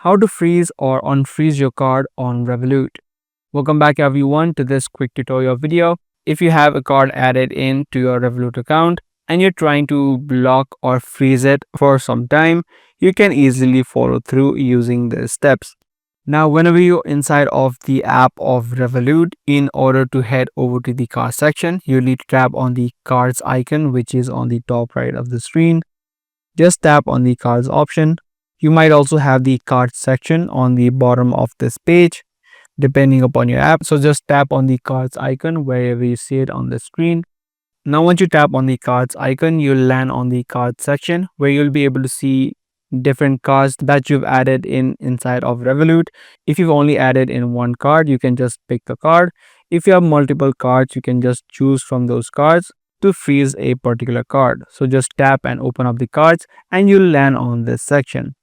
How to freeze or unfreeze your card on Revolut. Welcome back everyone to this quick tutorial video. If you have a card added in to your Revolut account and you're trying to block or freeze it for some time, you can easily follow through using these steps. Now, whenever you're inside of the app of Revolut, in order to head over to the card section, you need to tap on the cards icon, which is on the top right of the screen. Just tap on the cards option. You might also have the cards section on the bottom of this page, depending upon your app. So just tap on the cards icon wherever you see it on the screen. Now, once you tap on the cards icon, you'll land on the cards section where you'll be able to see different cards that you've added inside of Revolut. If you've only added in one card, you can just pick a card. If you have multiple cards, you can just choose from those cards to freeze a particular card. So just tap and open up the cards and you'll land on this section.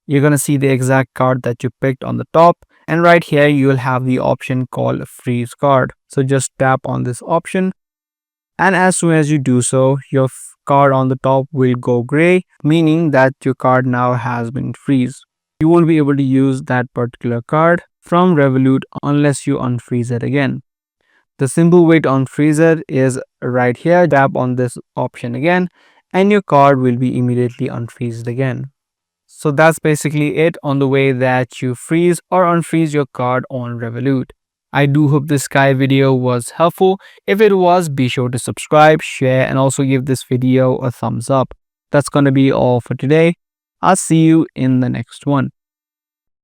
You're going to see the exact card that you picked on the top, and right here you'll have the option called freeze card. So just tap on this option, and as soon as you do so, your card on the top will go gray, meaning that your card now has been freeze. You won't be able to use that particular card from Revolut unless you unfreeze it again. The simple way to unfreeze it is right here. Tap on this option again and your card will be immediately unfreezed again. So that's basically it on the way that you freeze or unfreeze your card on Revolut. I do hope this guide video was helpful. If it was, be sure to subscribe, share, and also give this video a thumbs up. That's going to be all for today. I'll see you in the next one.